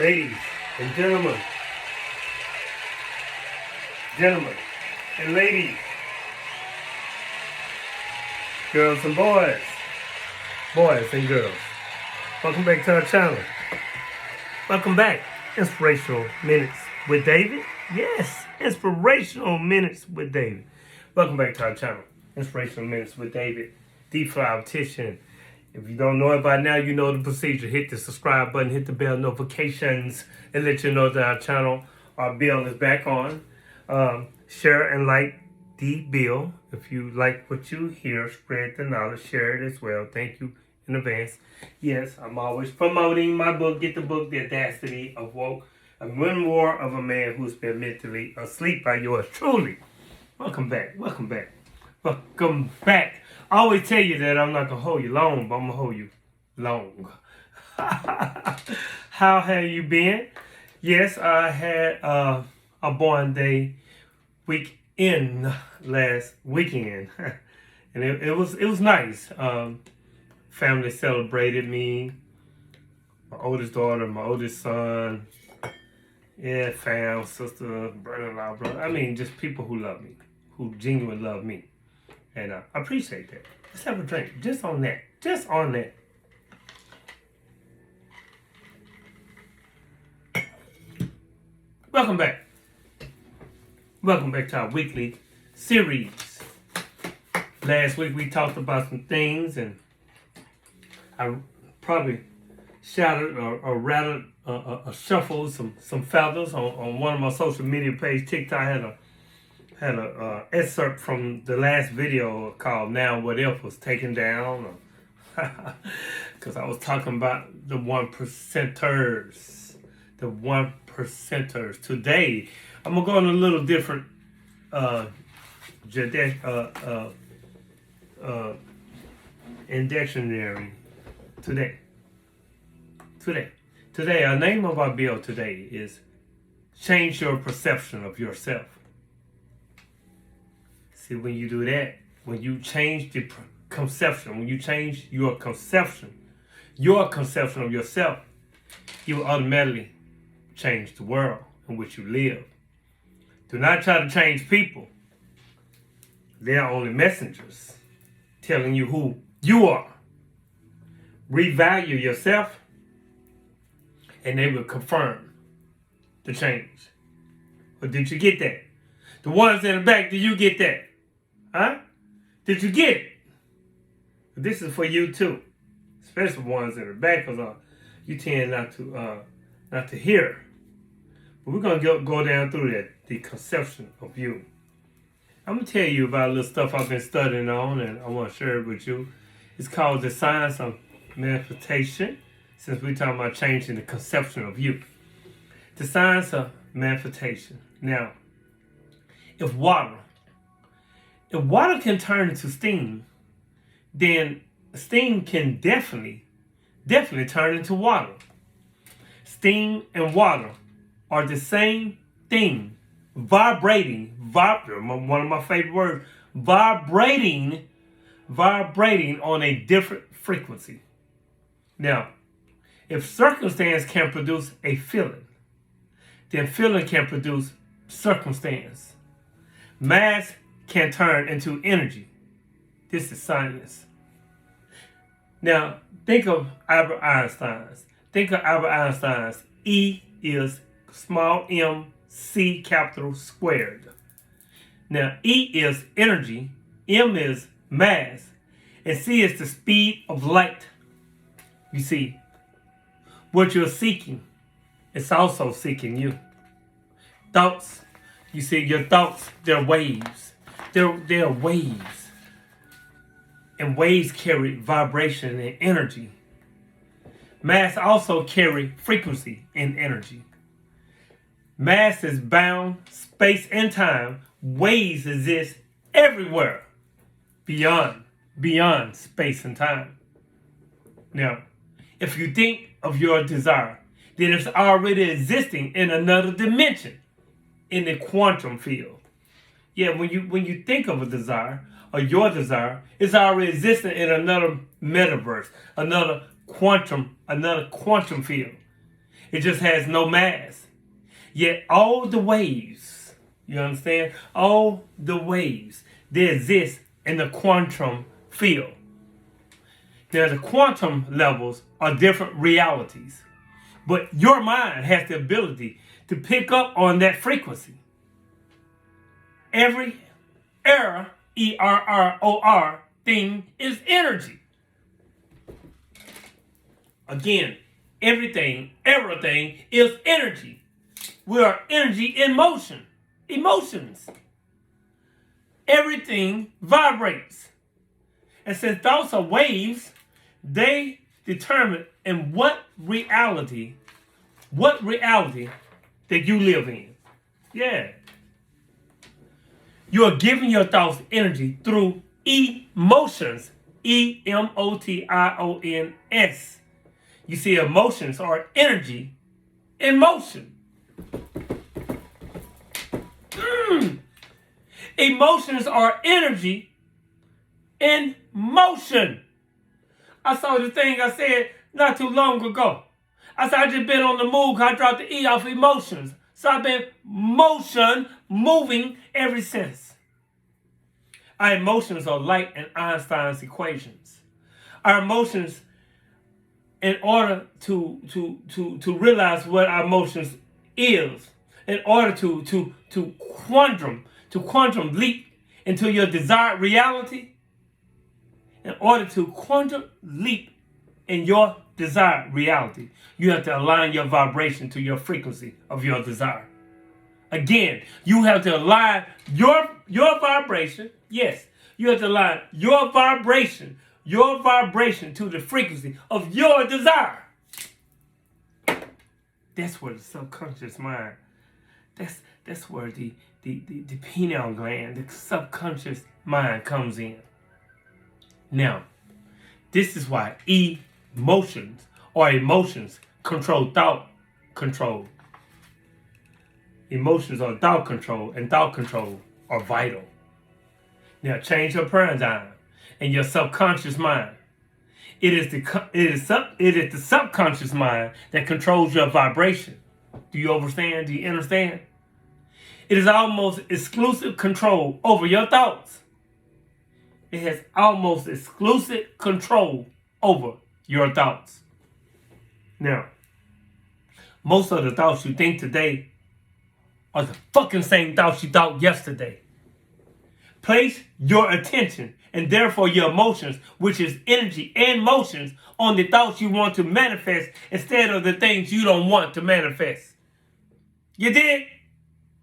Ladies and gentlemen and ladies, girls and boys and girls, welcome back to our channel. Welcome back. Inspirational Minutes with David. Yes, Inspirational Minutes with David. Welcome back to our channel. Inspirational Minutes with David, the Optician. If you don't know it by now, you know the procedure. Hit the subscribe button, hit the bell notifications, and let you know that our channel, our bill is back on. Share and like the bill. If you like what you hear, spread the knowledge, share it as well. Thank you in advance. Yes, I'm always promoting my book. Get the book, The Audacity of Woke, a memoir of a man who's been mentally asleep by yours truly. Welcome back. Welcome back. Welcome back. I always tell you that I'm not going to hold you long, but I'm going to hold you long. How have you been? Yes, I had a born day weekend last weekend. And it was nice. Family celebrated me. My oldest daughter, my oldest son. Yeah, fam, sister, brother-in-law, brother. I mean, just people who love me, who genuinely love me. And I appreciate that. Let's have a drink. Just on that. Just on that. Welcome back. Welcome back to our weekly series. Last week we talked about some things, and I probably shouted or rattled shuffled some feathers on one of my social media pages. TikTok had a excerpt from the last video called "Now What If" was taken down, because I was talking about the 1%ers, the 1%ers. Today, I'm gonna go in a little different in dictionary today. Today, our name of our bill today is "Change Your Perception of Yourself." See, when you do that, when you change the conception, when you change your conception of yourself, you will automatically change the world in which you live. Do not try to change people. They are only messengers telling you who you are. Revalue yourself, and they will confirm the change. Or did you get that? The ones in the back, did you get that? Huh? Did you get it? This is for you too, especially ones in the back, because you tend not to hear. But we're gonna go down through that, the conception of you. I'm gonna tell you about a little stuff I've been studying on, and I want to share it with you. It's called the science of manifestation. Since we're talking about changing the conception of you, the science of manifestation. Now, if water can turn into steam, then steam can definitely turn into water. Steam and water are the same thing, vibrating, one of my favorite words, vibrating on a different frequency. Now, if circumstance can produce a feeling, then feeling can produce circumstance. Mass can turn into energy. This is science. Now, think of Albert Einstein's. E is small m, C capital squared. Now, E is energy, M is mass, and C is the speed of light. You see, what you're seeking, it's also seeking you. Thoughts, you see, your thoughts, they're waves. They're waves. And waves carry vibration and energy. Mass also carry frequency and energy. Mass is bound, space and time. Waves exist everywhere beyond space and time. Now, if you think of your desire, then it's already existing in another dimension, in the quantum field. Yeah, when you think of a desire or your desire, it's already existing in another metaverse, another quantum field. It just has no mass. Yet all the waves, you understand? All the waves, they exist in the quantum field. Now, the quantum levels are different realities. But your mind has the ability to pick up on that frequency. Every error, ERROR, thing is energy. Again, everything is energy. We are energy in motion. Emotions. Everything vibrates. And since thoughts are waves, they determine in what reality that you live in. Yeah. You are giving your thoughts energy through emotions. EMOTIONS. You see, emotions are energy in motion. Emotions are energy in motion. I saw the thing I said not too long ago. I said I just been on the move. I dropped the E off emotions. So I've been moving ever since. Our emotions are like in Einstein's equations. Our emotions, in order to realize what our emotions is, in order to quantum leap into your desired reality, in order to quantum leap in your desired reality, you have to align your vibration to your frequency of your desire. Again, you have to align your vibration. Yes, you have to align your vibration to the frequency of your desire. That's where the subconscious mind, that's where the pineal gland, the subconscious mind comes in. Now, this is why emotions control thought control. Emotions are thought control, and thought control are vital. Now, change your paradigm and your subconscious mind. It is the subconscious mind that controls your vibration. Do you understand? Do you understand? It is almost exclusive control over your thoughts. It has almost exclusive control over your thoughts. Now, most of the thoughts you think today are the fucking same thoughts you thought yesterday. Place your attention and therefore your emotions, which is energy and motions, on the thoughts you want to manifest instead of the things you don't want to manifest. You did?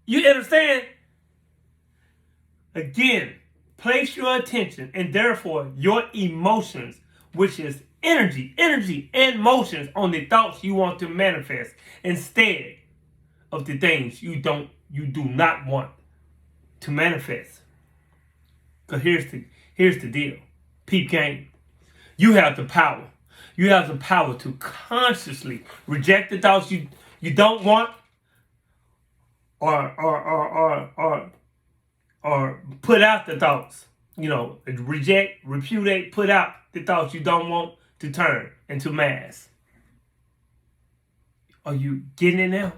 You understand? Again, place your attention and therefore your emotions, which is energy and motions, on the thoughts you want to manifest instead of the things you do not want to manifest. Because here's the deal. Peep game. You have the power. You have the power to consciously reject the thoughts you don't want, or put out the thoughts. Reject, repudiate, put out the thoughts you don't want to turn into mass. Are you getting it now?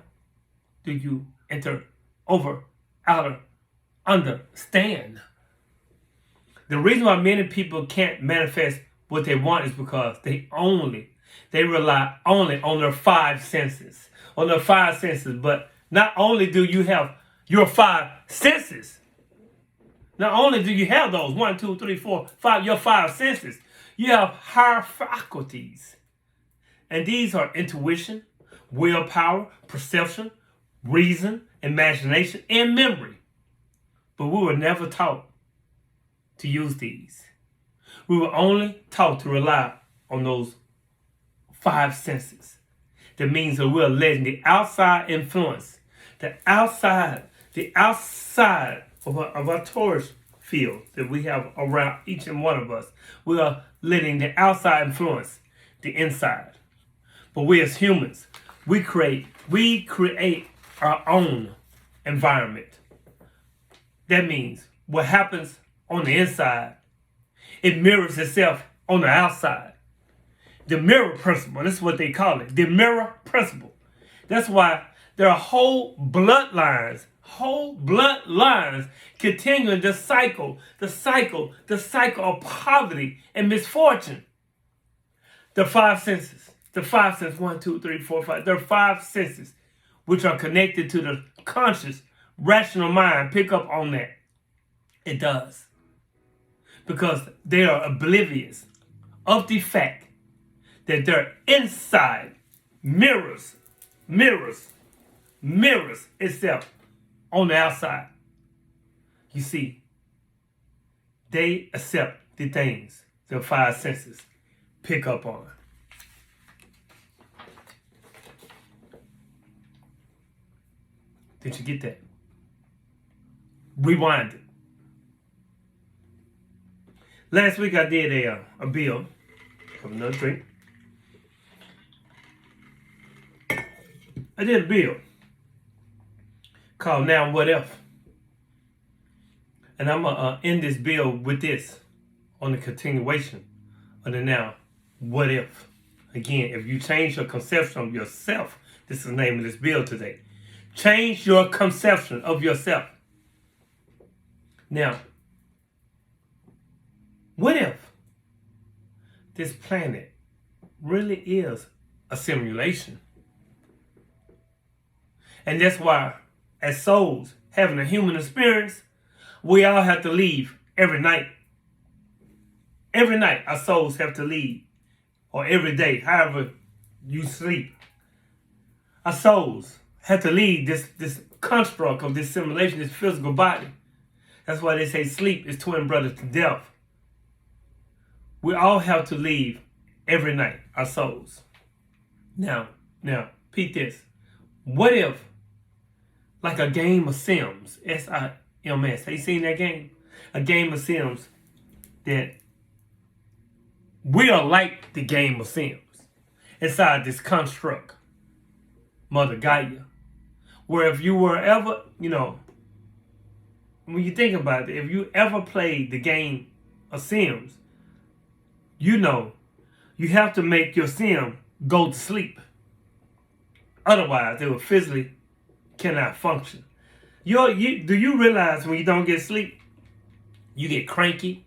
Do you enter, over, outer, understand? The reason why many people can't manifest what they want is because they rely only on their five senses. But not only do you have your five senses, not only do you have those 1, 2, 3, 4, 5, your five senses, you have higher faculties. And these are intuition, willpower, perception, reason, imagination, and memory. But we were never taught to use these. We were only taught to rely on those five senses. That means that we're letting the outside influence, the outside of our torus field that we have around each and one of us. We are letting the outside influence the inside. But we as humans, we create our own environment. That means what happens on the inside, it mirrors itself on the outside. The mirror principle, that's what they call it. The mirror principle. That's why there are whole bloodlines continuing the cycle of poverty and misfortune. The five senses, 1, 2, 3, 4, 5. There are five senses which are connected to the conscious, rational mind. Pick up on that. It does. Because they are oblivious of the fact that their inside mirrors itself on the outside. You see, they accept the things the five senses pick up on. Did you get that? Rewind it. Last week I did a bill. Have another drink. I did a bill called Now What If? And I'm going to end this bill with this on the continuation of the Now What If? Again, if you change your conception of yourself, this is the name of this bill today. Change your conception of yourself. Now, what if this planet really is a simulation? And that's why, as souls having a human experience, we all have to leave every night. Every night our souls have to leave, or every day, however you sleep. Our souls have to leave this construct of this simulation, this physical body. That's why they say sleep is twin brother to death. We all have to leave every night, our souls. Now, peep this. What if, like a game of Sims, S-I-M-S, have you seen that game? A game of Sims that we are like the game of Sims inside this construct, Mother Gaia, where if you were ever, when you think about it, if you ever played the game of Sims, you have to make your sim go to sleep. Otherwise, they will physically cannot function. Do you realize when you don't get sleep, you get cranky,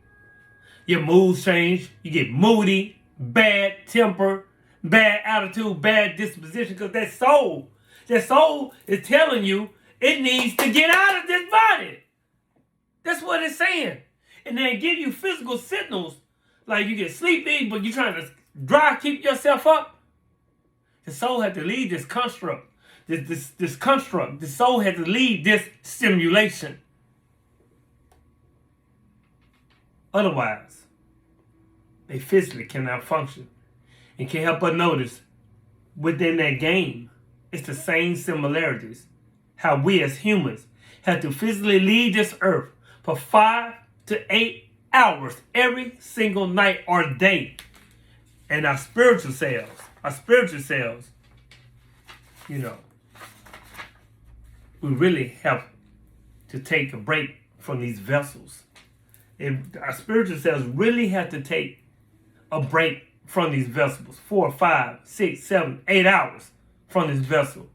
your moods change, you get moody, bad temper, bad attitude, bad disposition, because that soul is telling you it needs to get out of this body. That's what it's saying. And then give you physical signals, like you get sleepy, but you're trying to keep yourself up. The soul had to leave this construct. This construct. The soul had to leave this simulation. Otherwise, they physically cannot function. And can't help but notice within that game, it's the same similarities. How we as humans have to physically leave this earth for 5 to 8 hours every single night or day. And our spiritual selves, we really have to take a break from these vessels. And our spiritual selves really have to take a break from these vessels. 4, 5, 6, 7, 8 hours from this vessel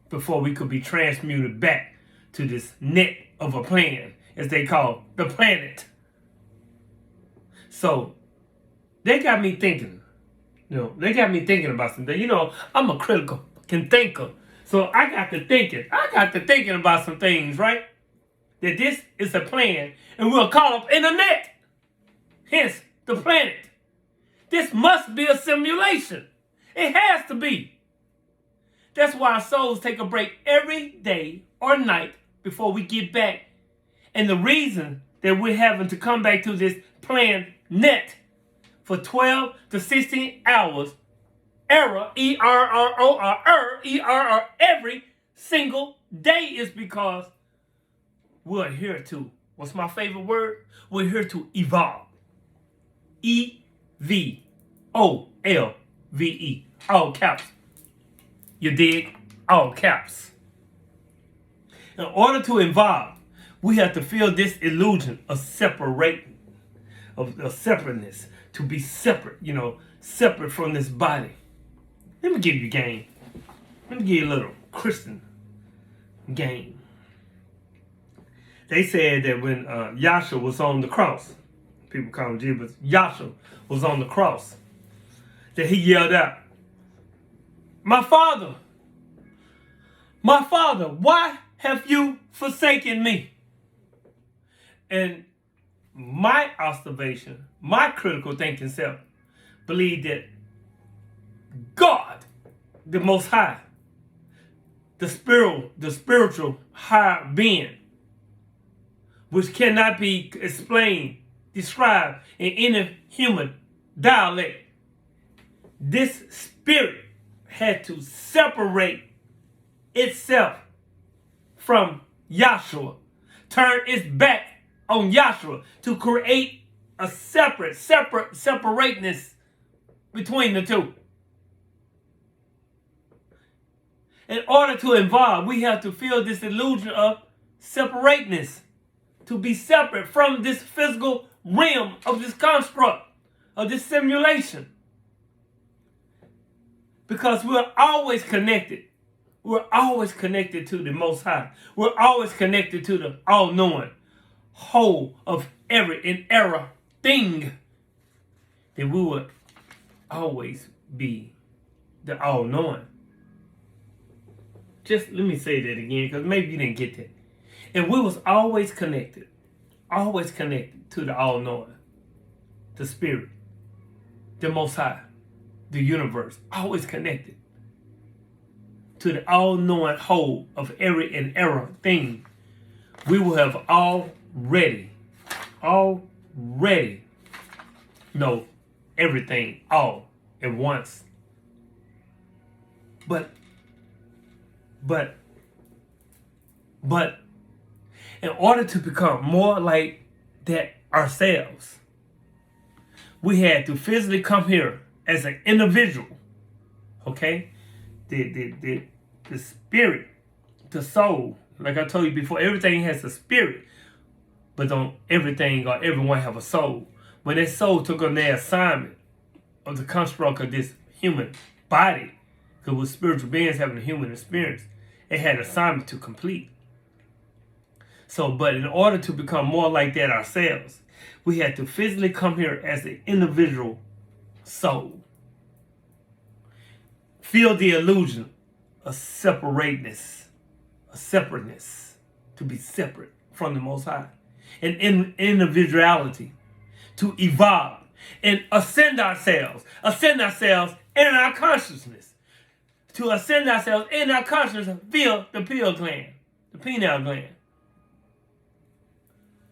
before we could be transmuted back to this net of a plan, as they call the planet. So they got me thinking. About something. I'm a critical thinker. So I got to thinking about some things, right? That this is a plan and we're caught up in a net. Hence, the planet. This must be a simulation. It has to be. That's why our souls take a break every day or night before we get back. And the reason that we're having to come back to this planet for 12 to 16 hours, E-R-R-O-R, every single day is because we're here to, what's my favorite word? We're here to evolve. E-V-O-L-V-E, all caps. You dig? All caps. In order to evolve, we have to feel this illusion of separating, of separateness, to be separate, separate from this body. Let me give you game. Let me give you a little Christian game. They said that when Yahshua was on the cross, people call him Jesus, but Yahshua was on the cross, that he yelled out, my Father, why have you forsaken me? And my observation, my critical thinking self, believed that God, the Most High, the spiritual higher being, which cannot be explained, described in any human dialect, this spirit had to separate itself from Yahshua, turn its back on Yahshua to create a separateness between the two. In order to evolve, we have to feel this illusion of separateness, to be separate from this physical realm of this construct, of this simulation. Because we're always connected. We're always connected to the Most High. We're always connected to the all-knowing whole of every and era thing. That we would always be the all-knowing. Just let me say that again, because maybe you didn't get that. And we was always connected to the all-knowing, the Spirit, the Most High, the universe, always connected to the all-knowing whole of every and era thing. We will have already know everything all at once. But in order to become more like that ourselves, we had to physically come here as an individual. Okay? The spirit, the soul, like I told you before, everything has a spirit, but don't everything or everyone have a soul. When that soul took on their assignment of the construct of this human body, because with spiritual beings having a human experience, it had an assignment to complete. So, but in order to become more like that ourselves, we had to physically come here as an individual soul. Feel the illusion of separateness, to be separate from the Most High, and individuality, to evolve and ascend ourselves in our consciousness. To ascend ourselves in our consciousness, feel the pineal gland.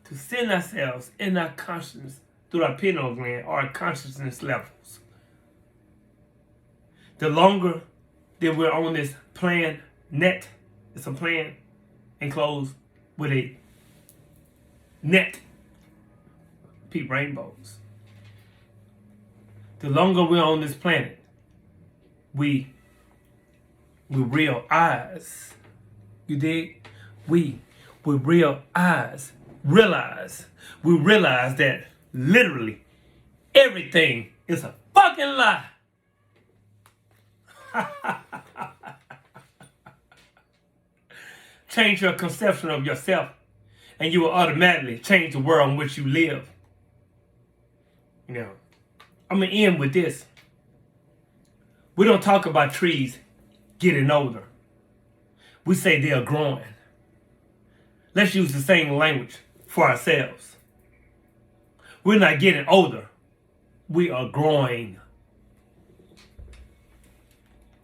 To send ourselves in our consciousness through our pineal gland or our consciousness levels. The longer that we're on this plan net, it's a plan enclosed with a net, peep rainbows. The longer we're on this planet, we real eyes, you dig? We real eyes realize that literally everything is a fucking lie. Change your conception of yourself, and you will automatically change the world in which you live. You know, I'm gonna end with this. We don't talk about trees getting older. We say they are growing. Let's use the same language for ourselves. We're not getting older. We are growing.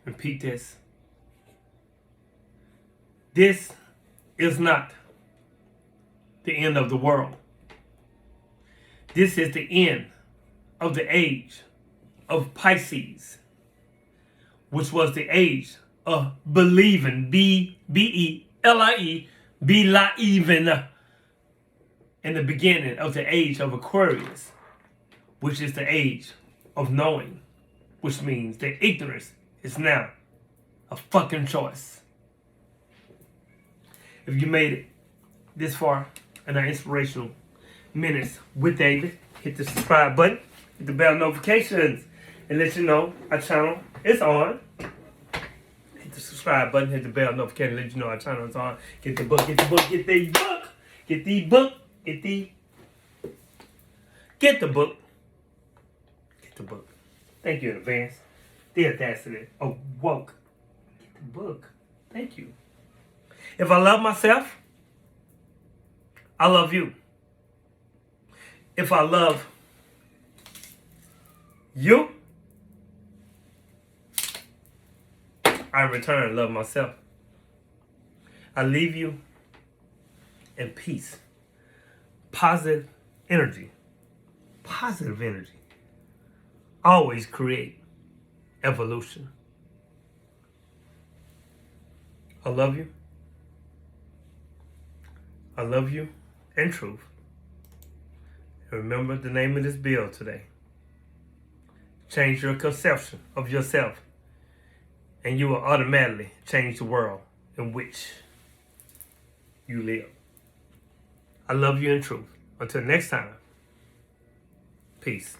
Repeat this. This is not the end of the world. This is the end of the age of Pisces, which was the age of believing, B-E-L-I-E, believing, in the beginning of the age of Aquarius, which is the age of knowing, which means that ignorance is now a fucking choice. If you made it this far in our inspirational minutes with David, hit the subscribe button, hit the bell notifications, and let you know our channel is on. Hit the subscribe button, hit the bell notification, let you know our channel is on. Get the book, get the book, get the book, get the book, get the book, get the book. Thank you in advance. The audacity of woke. Get the book. Thank you. If I love myself, I love you. If I love you, I in return love myself. I leave you in peace. Positive energy. Positive energy. Always create evolution. I love you. I love you in truth. And remember the name of this bill today. Change your conception of yourself, and you will automatically change the world in which you live. I love you in truth. Until next time, peace.